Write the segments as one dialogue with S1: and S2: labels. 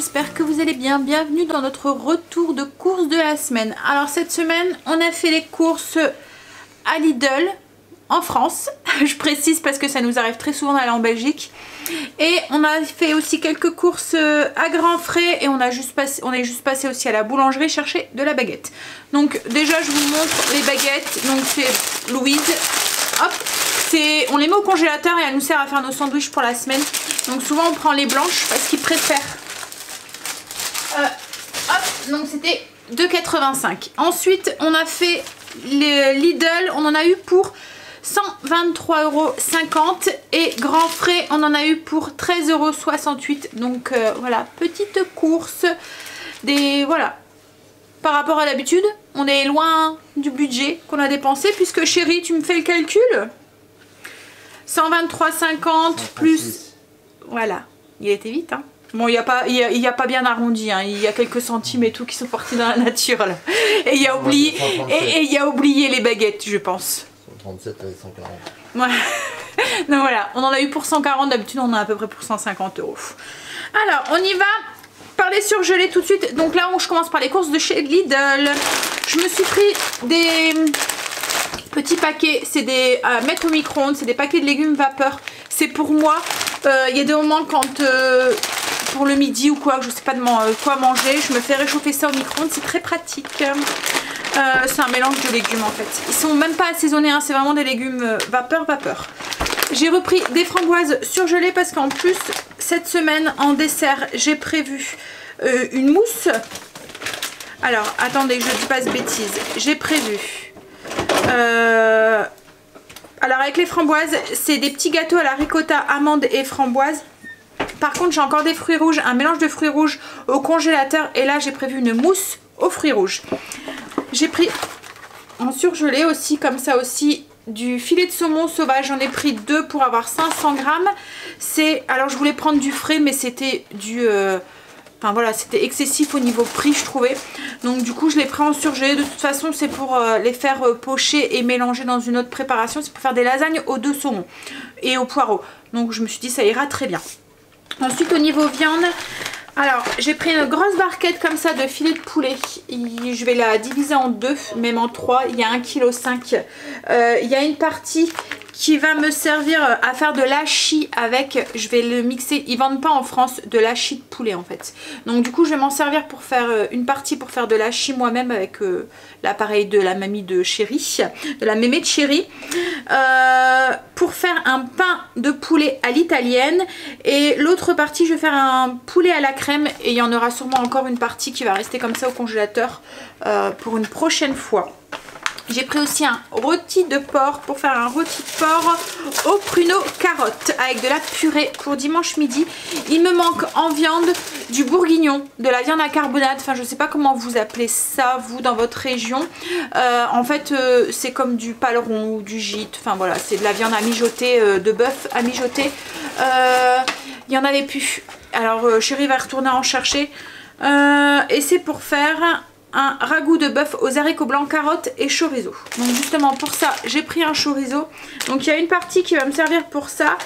S1: j'espère que vous allez bien. Bienvenue dans notre retour de courses de la semaine. Alors cette semaine, on a fait les courses à Lidl en France. Je précise parce que ça nous arrive très souvent d'aller en Belgique. Et on a fait aussi quelques courses à grands frais et on est juste passé aussi à la boulangerie chercher de la baguette. Donc déjà je vous montre les baguettes. Donc c'est Louise. Hop, on les met au congélateur et elle nous sert à faire nos sandwichs pour la semaine. Donc souvent on prend les blanches parce qu'ils préfèrent. Hop, donc c'était 2,85 €. Ensuite on a fait les Lidl, on en a eu pour 123,50 € et grand frais on en a eu pour 13,68 €. Donc voilà, petite course. Voilà. Par rapport à l'habitude, on est loin du budget qu'on a dépensé puisque chérie, tu me fais le calcul. 123,50 plus... Voilà, il était vite hein. Bon, il n'y a pas bien arrondi, hein. Il y a quelques centimes et tout qui sont partis dans la nature là. Et il y a oublié les baguettes, je pense.
S2: 137 avec 140.
S1: Ouais. Donc voilà, on en a eu pour 140, d'habitude on en a à peu près pour 150 €. Alors, on y va par les surgelés tout de suite. Donc là, je commence par les courses de chez Lidl. Je me suis pris des petits paquets, c'est des à mettre au micro-ondes, c'est des paquets de légumes vapeur. C'est pour moi, il y a des moments quand... pour le midi ou quoi, je sais pas quoi manger, je me fais réchauffer ça au micro-ondes, c'est très pratique. C'est un mélange de légumes en fait. Ils sont même pas assaisonnés, hein, c'est vraiment des légumes vapeur. J'ai repris des framboises surgelées parce qu'en plus, cette semaine en dessert, j'ai prévu une mousse. Alors, attendez, je dis pas de bêtises. J'ai prévu... alors avec les framboises, c'est des petits gâteaux à la ricotta, amandes et framboises. Par contre, j'ai encore des fruits rouges, un mélange de fruits rouges au congélateur. Et là, j'ai prévu une mousse aux fruits rouges. J'ai pris en surgelé aussi, comme ça aussi, du filet de saumon sauvage. J'en ai pris 2 pour avoir 500 grammes. Alors, je voulais prendre du frais, mais c'était du... Enfin voilà, c'était excessif au niveau prix, je trouvais. Donc du coup, je l'ai pris en surgelé. De toute façon, c'est pour les faire pocher et mélanger dans une autre préparation. C'est pour faire des lasagnes aux 2 saumons et aux poireaux. Donc je me suis dit, ça ira très bien. Ensuite au niveau viande, alors j'ai pris une grosse barquette comme ça de filet de poulet. Je vais la diviser en 2, même en 3. Il y a 1,5 kg. Il y a une partie qui va me servir à faire de l'hachis avec, je vais le mixer, ils vendent pas en France de l'hachis de poulet en fait. Donc du coup je vais m'en servir pour faire une partie pour faire de l'hachis moi-même avec l'appareil de la mamie de chérie, de la mémé de chérie. Pour faire un pain de poulet à l'italienne et l'autre partie je vais faire un poulet à la crème et il y en aura sûrement encore une partie qui va rester comme ça au congélateur pour une prochaine fois. J'ai pris aussi un rôti de porc pour faire un rôti de porc au pruneau carotte avec de la purée pour dimanche midi. Il me manque en viande du bourguignon, de la viande à carbonate, enfin je sais pas comment vous appelez ça vous dans votre région. En fait c'est comme du paleron ou du gîte, enfin voilà, c'est de la viande à mijoter, de bœuf à mijoter. Il y en avait plus, alors chérie va retourner en chercher et c'est pour faire un ragoût de bœuf aux haricots blancs, carottes et chorizo. Donc justement pour ça j'ai pris un chorizo. Donc il y a une partie qui va me servir pour ça,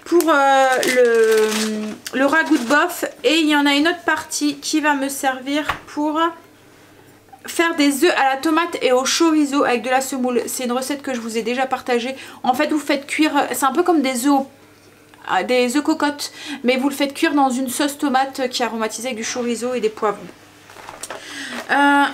S1: pour le ragoût de bœuf, et il y en a une autre partie qui va me servir pour faire des œufs à la tomate et au chorizo avec de la semoule. C'est une recette que je vous ai déjà partagée. En fait vous faites cuire, c'est un peu comme des œufs cocottes, mais vous le faites cuire dans une sauce tomate qui est aromatisée avec du chorizo et des poivrons.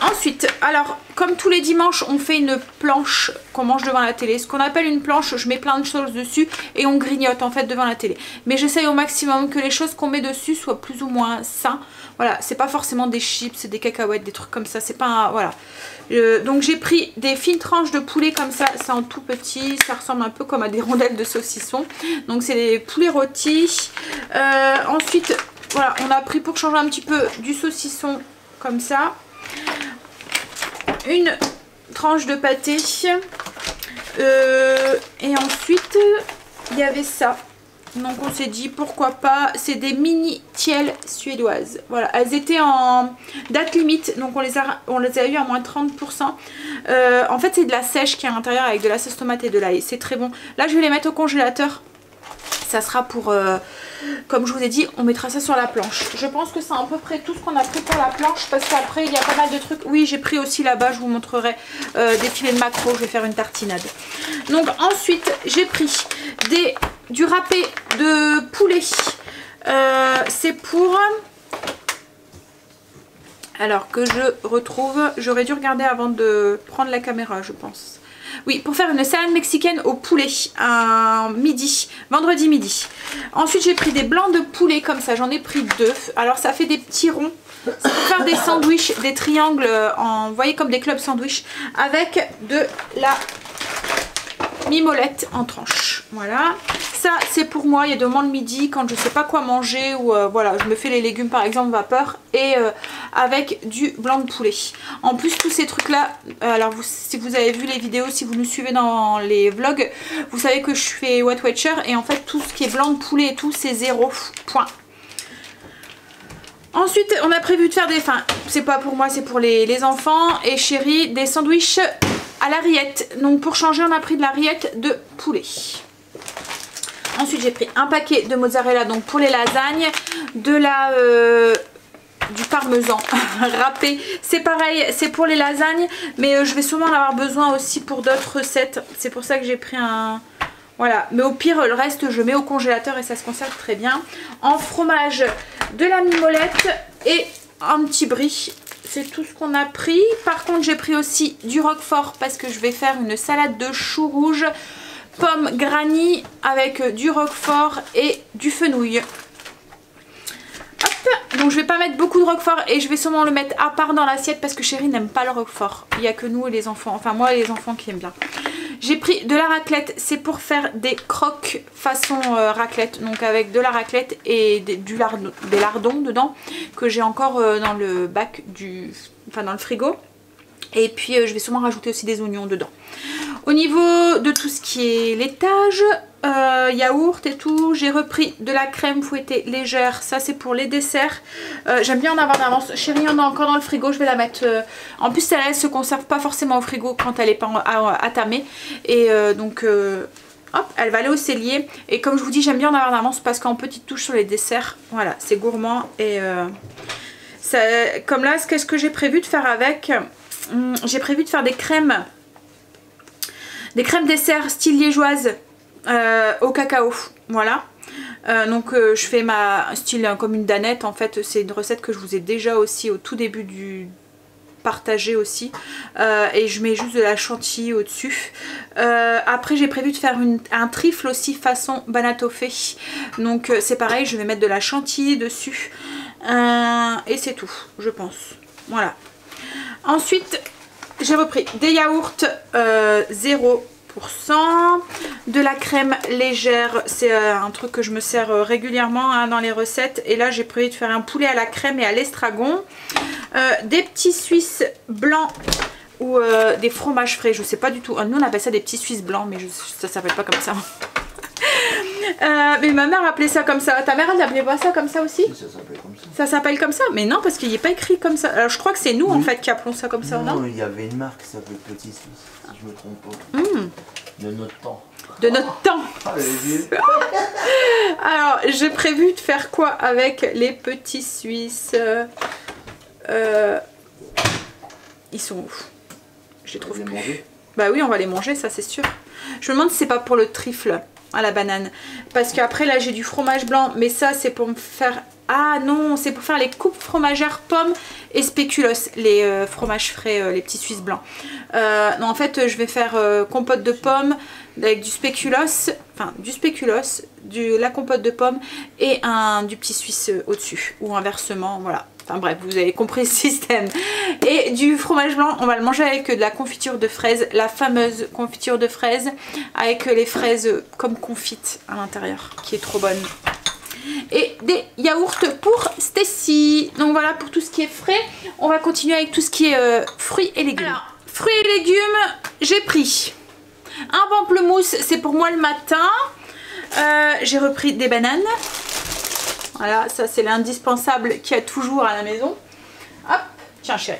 S1: Ensuite, alors comme tous les dimanches on fait une planche qu'on mange devant la télé. Ce qu'on appelle une planche, je mets plein de choses dessus et on grignote en fait devant la télé. Mais j'essaye au maximum que les choses qu'on met dessus soient plus ou moins sains. Voilà, c'est pas forcément des chips, des cacahuètes, des trucs comme ça, c'est pas voilà. Donc j'ai pris des fines tranches de poulet comme ça, c'est en tout petit, ça ressemble un peu comme à des rondelles de saucisson. Donc c'est des poulets rôtis. Ensuite, voilà, on a pris pour changer un petit peu du saucisson comme ça. Une tranche de pâté et ensuite il y avait ça, donc on s'est dit pourquoi pas, c'est des mini tiels suédoises. Voilà, elles étaient en date limite, donc on les a eu à moins 30%. En fait c'est de la sèche qui est à l'intérieur avec de la sauce tomate et de l'ail, c'est très bon. Là je vais les mettre au congélateur. ça sera pour, comme je vous ai dit, on mettra ça sur la planche. Je pense que c'est à peu près tout ce qu'on a pris pour la planche, parce qu'après il y a pas mal de trucs. Oui, j'ai pris aussi là-bas, je vous montrerai des filets de maquereau, je vais faire une tartinade. Donc ensuite j'ai pris du râpé de poulet. C'est pour... Alors que je retrouve, j'aurais dû regarder avant de prendre la caméra, je pense. Oui, pour faire une salade mexicaine au poulet, un midi, vendredi midi. Ensuite, j'ai pris des blancs de poulet comme ça, j'en ai pris 2. Alors, ça fait des petits ronds. C'est pour faire des sandwichs, des triangles, vous voyez, comme des clubs sandwich, avec de la mimolette en tranches. Voilà. Ça, c'est pour moi, il y a des moments le midi, quand je sais pas quoi manger, ou voilà, je me fais les légumes par exemple vapeur, et avec du blanc de poulet. En plus, tous ces trucs-là, alors si vous avez vu les vidéos, si vous nous suivez dans les vlogs, vous savez que je fais Weight Watcher, et en fait, tout ce qui est blanc de poulet et tout, c'est 0 point. Ensuite, on a prévu de faire des... Enfin, c'est pas pour moi, c'est pour les enfants et chérie, des sandwichs à la rillette. Donc pour changer, on a pris de la rillette de poulet. Ensuite, j'ai pris un paquet de mozzarella, donc pour les lasagnes, de la... du parmesan râpé, c'est pareil, c'est pour les lasagnes, mais je vais sûrement en avoir besoin aussi pour d'autres recettes. C'est pour ça que j'ai pris un... Voilà, mais au pire, le reste, je mets au congélateur et ça se conserve très bien. En fromage, de la mimolette et un petit brie. C'est tout ce qu'on a pris. Par contre, j'ai pris aussi du roquefort parce que je vais faire une salade de choux rouges, pommes granny avec du roquefort et du fenouil. Hop, donc je vais pas mettre beaucoup de roquefort et je vais sûrement le mettre à part dans l'assiette parce que chérie n'aime pas le roquefort. Il n'y a que nous et les enfants, enfin moi et les enfants qui aiment bien. J'ai pris de la raclette, c'est pour faire des croques façon raclette, donc avec de la raclette et des lardons dedans que j'ai encore dans le bac dans le frigo. Et puis je vais sûrement rajouter aussi des oignons dedans. Au niveau de tout ce qui est laitage, yaourt et tout, j'ai repris de la crème fouettée légère. Ça c'est pour les desserts. J'aime bien en avoir d'avance. Chérie, on a encore dans le frigo, je vais la mettre... En plus elle se conserve pas forcément au frigo quand elle est pas atamée. Et donc... hop, elle va aller au cellier. Et comme je vous dis, j'aime bien en avoir d'avance parce qu'en petite touche sur les desserts, voilà, c'est gourmand. Et comme là, qu'est-ce que j'ai prévu de faire avec? J'ai prévu de faire des crèmes dessert style liégeoise au cacao, voilà. Donc je fais ma style comme une danette, en fait c'est une recette que je vous ai déjà aussi au tout début du partagé aussi, et je mets juste de la chantilly au dessus. Après j'ai prévu de faire un trifle aussi façon banatofé, donc c'est pareil, je vais mettre de la chantilly dessus, et c'est tout je pense, voilà. Ensuite, j'ai repris des yaourts 0%, de la crème légère, c'est un truc que je me sers régulièrement hein, dans les recettes. Et là, j'ai prévu de faire un poulet à la crème et à l'estragon. Des petits Suisses blancs ou des fromages frais, je sais pas du tout. Nous, on appelle ça des petits Suisses blancs, mais ça s'appelle pas comme ça. Mais ma mère appelait ça comme ça. Ta mère elle appelait pas ça comme ça aussi? Ça s'appelle comme ça. Ça s'appelle comme ça? Mais non, parce qu'il n'est pas écrit comme ça. Alors je crois que c'est nous en fait qui appelons ça comme ça, non?
S2: Non, il y avait une marque qui s'appelait Petit Suisse, si je me trompe pas. De notre temps.
S1: De notre temps. Alors j'ai prévu de faire quoi avec les petits Suisses? Ils sont où? Je les trouve plus. Bah oui, on va les manger, ça c'est sûr. Je me demande si c'est pas pour le trifle à la banane, parce qu'après là j'ai du fromage blanc, mais ça c'est pour me faire... Ah non, c'est pour faire les coupes fromagères pommes et spéculoos, les fromages frais, les petits Suisses blancs. Non, en fait je vais faire compote de pommes avec du spéculoos, enfin du spéculoos, la compote de pommes et du petit Suisse au-dessus, ou inversement, voilà. Enfin bref, vous avez compris le système. Et du fromage blanc, on va le manger avec de la confiture de fraises, la fameuse confiture de fraises, avec les fraises comme confites à l'intérieur, qui est trop bonne. Et des yaourts pour Stacy. Donc voilà pour tout ce qui est frais. On va continuer avec tout ce qui est fruits et légumes. Alors, fruits et légumes, j'ai pris un pamplemousse, c'est pour moi le matin. J'ai repris des bananes. Voilà, ça c'est l'indispensable qu'il y a toujours à la maison. Hop, tiens chérie.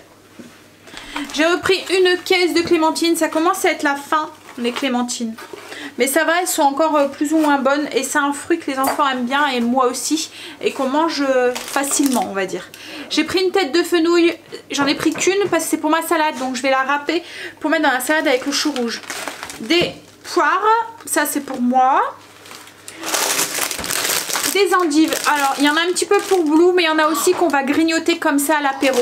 S1: J'ai repris une caisse de clémentines. Ça commence à être la fin, les clémentines. Mais ça va, elles sont encore plus ou moins bonnes. Et c'est un fruit que les enfants aiment bien et moi aussi. Et qu'on mange facilement, on va dire. J'ai pris une tête de fenouil. J'en ai pris qu'une parce que c'est pour ma salade. Donc je vais la râper pour mettre dans la salade avec le chou rouge. Des poires, ça c'est pour moi. Des endives. Alors il y en a un petit peu pour Blue, mais il y en a aussi qu'on va grignoter comme ça à l'apéro.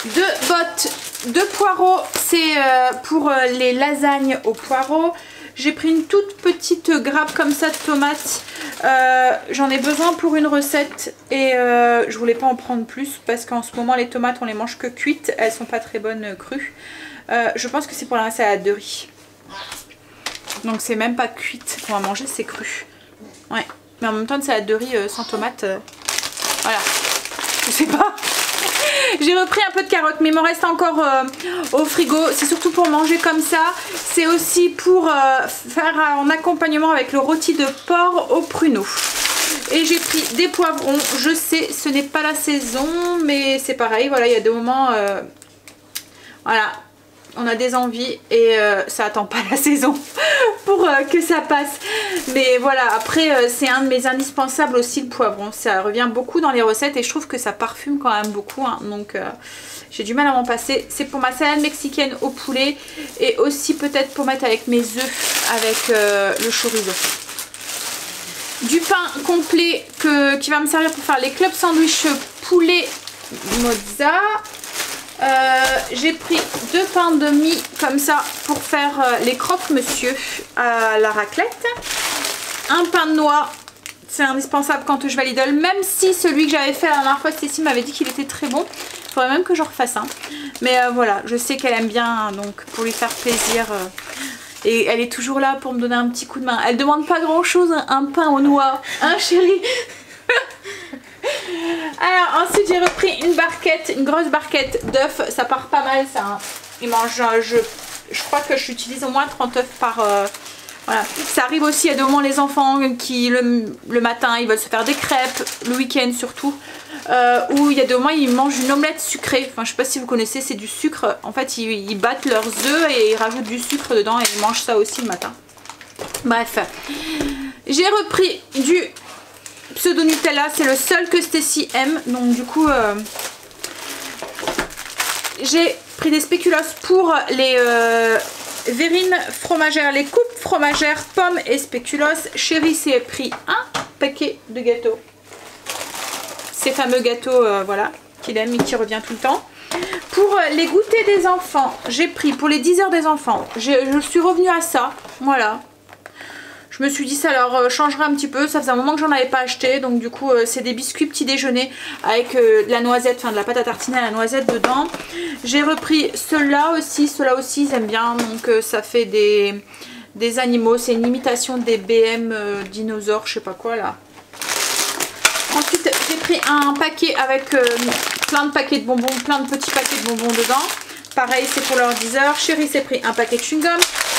S1: 2 bottes de poireaux, c'est pour les lasagnes aux poireaux. J'ai pris une toute petite grappe comme ça de tomates. J'en ai besoin pour une recette et je voulais pas en prendre plus parce qu'en ce moment les tomates on les mange que cuites. Elles sont pas très bonnes crues. Je pense que c'est pour la salade de riz. Donc c'est même pas cuite qu'on va manger, c'est cru. Ouais, mais en même temps une salade de riz sans tomates, voilà, je sais pas. J'ai repris un peu de carottes, mais il m'en reste encore au frigo. C'est surtout pour manger comme ça. C'est aussi pour faire en accompagnement avec le rôti de porc au pruneau. Et j'ai pris des poivrons. Je sais, ce n'est pas la saison, mais c'est pareil. Voilà, il y a des moments... voilà. On a des envies et ça attend pas la saison pour que ça passe. Mais voilà, après c'est un de mes indispensables aussi, le poivron. Ça revient beaucoup dans les recettes et je trouve que ça parfume quand même beaucoup. Hein. Donc j'ai du mal à m'en passer. C'est pour ma salade mexicaine au poulet et aussi peut-être pour mettre avec mes œufs avec le chorizo. Du pain complet qui va me servir pour faire les club sandwich poulet mozza. J'ai pris 2 pains de mie comme ça pour faire les croque-monsieur à la raclette. Un pain de noix, c'est indispensable quand je vais à Lidl, même si celui que j'avais fait la dernière fois, Stécie m'avait dit qu'il était très bon. Il faudrait même que j'en refasse un. Mais voilà, je sais qu'elle aime bien, donc pour lui faire plaisir. Et elle est toujours là pour me donner un petit coup de main. Elle demande pas grand chose, un pain aux noix, hein chérie? Alors ensuite j'ai repris une grosse barquette d'œufs, ça part pas mal ça, hein. Il mange, je crois que j'utilise au moins 30 œufs par... voilà. Ça arrive aussi à des moments les enfants qui le matin ils veulent se faire des crêpes, le week-end surtout, où il y a des moments ils mangent une omelette sucrée, enfin je sais pas si vous connaissez, c'est du sucre, en fait ils battent leurs œufs et ils rajoutent du sucre dedans et ils mangent ça aussi le matin. Bref, j'ai repris du pseudo Nutella, c'est le seul que Stécie aime, donc du coup j'ai pris des spéculoos pour les verrines fromagères, les coupes fromagères, pommes et spéculoos. Chérie s'est pris un paquet de gâteaux, ces fameux gâteaux voilà, qu'il aime et qui revient tout le temps. Pour les goûters des enfants, j'ai pris pour les 10 heures des enfants, je suis revenue à ça, voilà. Je me suis dit ça leur changerait un petit peu, ça faisait un moment que j'en avais pas acheté, donc du coup c'est des biscuits petit déjeuner avec de la noisette, enfin de la pâte à tartiner à la noisette dedans. J'ai repris ceux-là aussi ils aiment bien, donc ça fait des animaux, c'est une imitation des BM dinosaures, je sais pas quoi là. Ensuite j'ai pris un paquet avec plein de paquets de bonbons, plein de petits paquets de bonbons dedans. Pareil c'est pour leurs 10 heures, Chérie s'est pris un paquet de chewing-gum.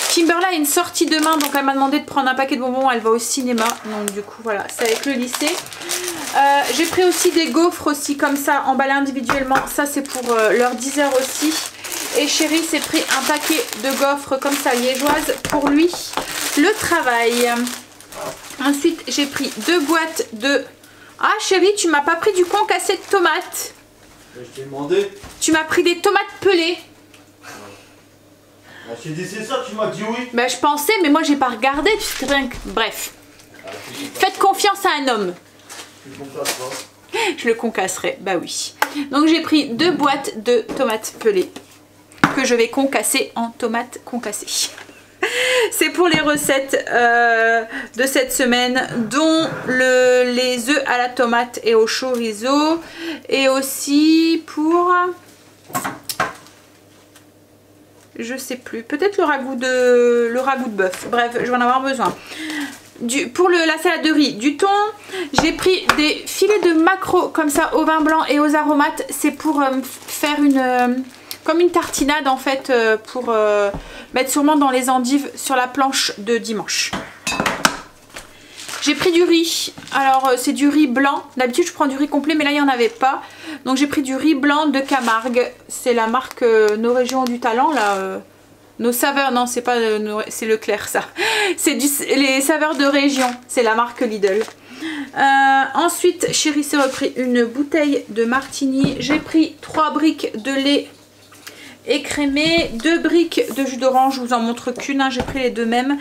S1: Kimberly a une sortie demain, donc elle m'a demandé de prendre un paquet de bonbons, elle va au cinéma, donc du coup voilà, c'est avec le lycée. J'ai pris aussi des gaufres aussi comme ça, emballés individuellement, ça c'est pour leurs 10 heures aussi. Et Chérie s'est pris un paquet de gaufres comme ça liégeoises pour lui, le travail. Ensuite j'ai pris 2 boîtes de... Ah Chérie, tu m'as pas pris du concassé de tomates.
S2: Je t'ai demandé.
S1: Tu m'as pris des tomates pelées.
S2: Ah, je t'ai dit c'est ça, tu m'as dit oui.
S1: Bah je pensais, mais moi j'ai pas regardé, tu sais rien que... Bref. Faites confiance à un homme.
S2: Tu le concasses pas.
S1: Je le concasserai, bah oui. Donc j'ai pris 2 boîtes de tomates pelées que je vais concasser en tomates concassées. C'est pour les recettes de cette semaine, dont les œufs à la tomate et au chorizo, et aussi pour... je sais plus, peut-être le ragoût de bœuf. Bref, je vais en avoir besoin. Pour la salade de riz, du thon. J'ai pris des filets de maquereau comme ça au vin blanc et aux aromates. C'est pour faire comme une tartinade en fait, pour mettre sûrement dans les endives sur la planche de dimanche. J'ai pris du riz, alors c'est du riz blanc, d'habitude je prends du riz complet mais là il n'y en avait pas. Donc j'ai pris du riz blanc de Camargue, c'est la marque Nos Régions du Talent là, Nos saveurs, non c'est pas c'est Leclerc ça. C'est les saveurs de région, c'est la marque Lidl. Ensuite chérie s'est repris une bouteille de martini. J'ai pris 3 briques de lait écrémé, 2 briques de jus d'orange, je vous en montre qu'une, hein, j'ai pris les deux mêmes.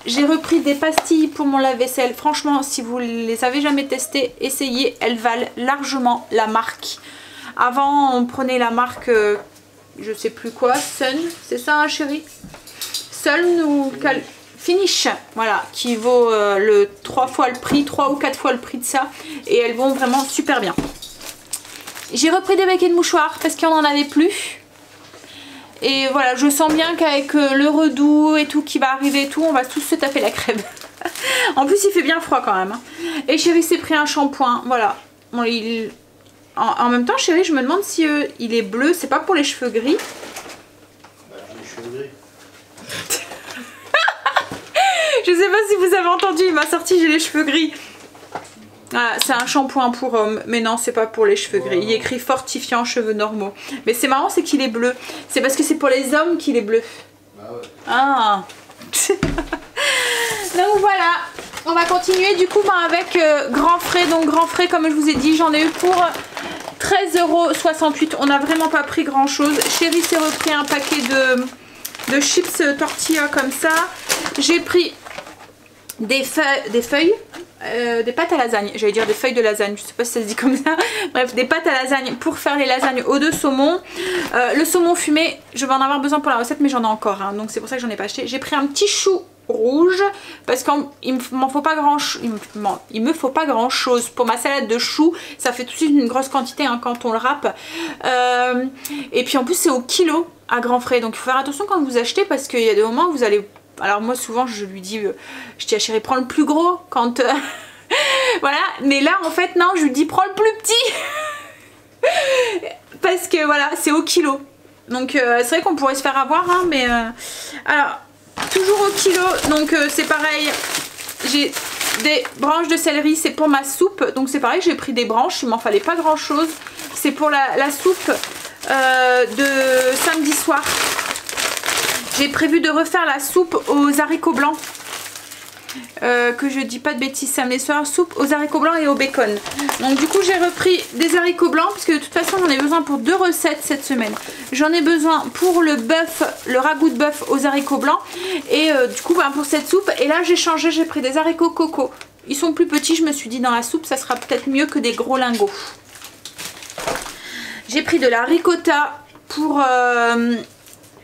S1: J'ai repris des pastilles pour mon lave-vaisselle. Franchement si vous les avez jamais testées, essayez, elles valent largement la marque. Avant on prenait la marque je sais plus quoi, Sun, c'est ça hein, chérie, Sun ou Finish, voilà, qui vaut le 3 fois le prix, 3 ou 4 fois le prix de ça, et elles vont vraiment super bien. J'ai repris des béquets de mouchoirs parce qu'il n'y en avait plus. Et voilà, je sens bien qu'avec le redoux et tout qui va arriver et tout, on va tous se taper la crème. En plus il fait bien froid quand même, hein. Et chérie s'est pris un shampoing, voilà. Bon, en même temps chérie, je me demande si il est bleu, c'est pas pour les cheveux gris.
S2: Bah, j'ai les cheveux gris.
S1: Je sais pas si vous avez entendu, il m'a sorti j'ai les cheveux gris. Voilà, c'est un shampoing pour homme, mais non c'est pas pour les cheveux gris. Il est écrit fortifiant cheveux normaux. Mais c'est marrant, c'est qu'il est bleu. C'est parce que c'est pour les hommes qu'il est bleu.
S2: Bah ouais.
S1: Ah. Donc voilà, on va continuer du coup avec Grand Frais. Donc Grand Frais, comme je vous ai dit, j'en ai eu pour 13,68 €. On n'a vraiment pas pris grand chose. Chérie s'est repris un paquet de chips tortilla comme ça. J'ai pris des feuilles, des pâtes à lasagne, j'allais dire des feuilles de lasagne, je sais pas si ça se dit comme ça. Bref, des pâtes à lasagne pour faire les lasagnes aux 2 saumons. Le saumon fumé, je vais en avoir besoin pour la recette, mais j'en ai encore, hein, donc c'est pour ça que j'en ai pas acheté. J'ai pris un petit chou rouge parce qu'il m'en faut pas grand chose, il me faut pas grand chose pour ma salade de choux. Ça fait tout de suite une grosse quantité hein, quand on le râpe. Et puis en plus c'est au kilo à Grand Frais, donc il faut faire attention quand vous achetez parce qu'il y a des moments où vous allez... Alors moi souvent je lui dis, je dis à chérie prends le plus gros quand... voilà, mais là en fait non, je lui dis prends le plus petit. Parce que voilà, c'est au kilo. Donc c'est vrai qu'on pourrait se faire avoir, hein, mais... Alors, toujours au kilo, donc c'est pareil. J'ai des branches de céleri, c'est pour ma soupe. Donc c'est pareil, j'ai pris des branches, il m'en fallait pas grand chose. C'est pour la soupe de samedi soir. J'ai prévu de refaire la soupe aux haricots blancs. Que je dis pas de bêtises, samedi soir, soupe aux haricots blancs et au bacon. Donc du coup j'ai repris des haricots blancs parce que de toute façon j'en ai besoin pour 2 recettes cette semaine. J'en ai besoin pour le bœuf, le ragoût de bœuf aux haricots blancs et du coup pour cette soupe. Et là j'ai changé, j'ai pris des haricots coco. Ils sont plus petits, je me suis dit dans la soupe ça sera peut-être mieux que des gros lingots. J'ai pris de la ricotta pour...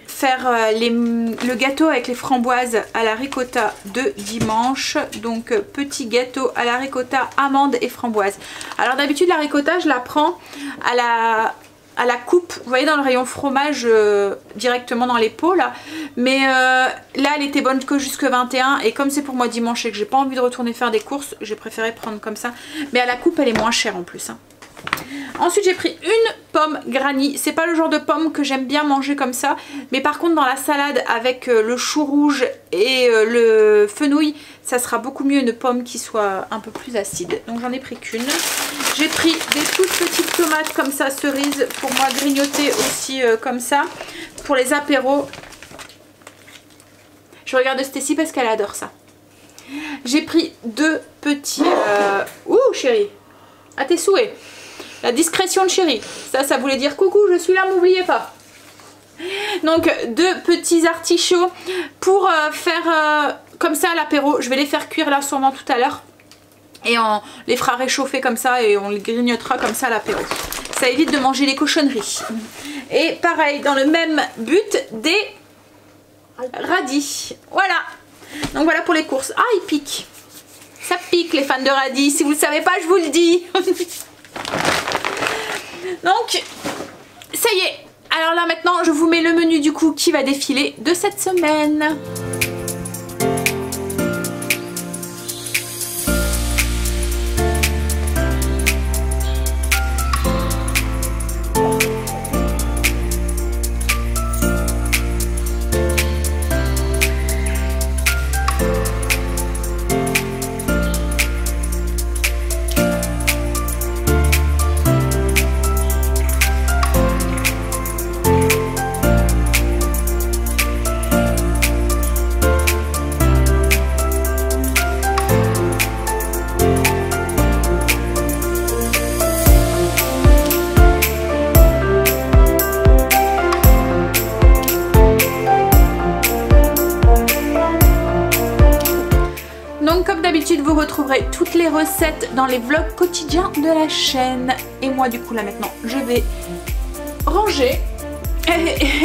S1: faire le gâteau avec les framboises à la ricotta de dimanche. Donc petit gâteau à la ricotta, amandes et framboises. Alors d'habitude la ricotta je la prends à la coupe, vous voyez dans le rayon fromage directement dans les pots là. Mais là elle était bonne que jusque 21 et comme c'est pour moi dimanche et que j'ai pas envie de retourner faire des courses, j'ai préféré prendre comme ça. Mais à la coupe elle est moins chère en plus, hein. Ensuite j'ai pris une pomme granny. C'est pas le genre de pomme que j'aime bien manger comme ça, mais par contre dans la salade avec le chou rouge et le fenouil, ça sera beaucoup mieux une pomme qui soit un peu plus acide. Donc j'en ai pris qu'une. J'ai pris des toutes petites tomates comme ça, cerises, pour moi grignoter aussi comme ça, pour les apéros. Je regarde Stécie parce qu'elle adore ça. J'ai pris 2 petits... Ouh chérie, à tes souhaits. La discrétion de chérie, ça voulait dire coucou, je suis là, m'oubliez pas. Donc 2 petits artichauts pour faire comme ça à l'apéro. Je vais les faire cuire là sûrement tout à l'heure. Et on les fera réchauffer comme ça et on les grignotera comme ça à l'apéro. Ça évite de manger les cochonneries. Et pareil, dans le même but, des radis. Voilà. Donc voilà pour les courses. Ah, il pique. Ça pique les fans de radis. Si vous ne le savez pas, je vous le dis. Donc ça y est, alors là maintenant je vous mets le menu du coup qui va défiler de cette semaine. retrouverez toutes les recettes dans les vlogs quotidiens de la chaîne. Et moi du coup là maintenant je vais ranger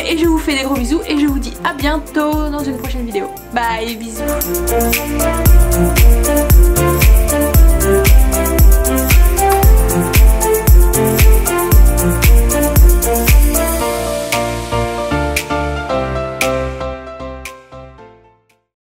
S1: et je vous fais des gros bisous et je vous dis à bientôt dans une prochaine vidéo. Bye, bisous.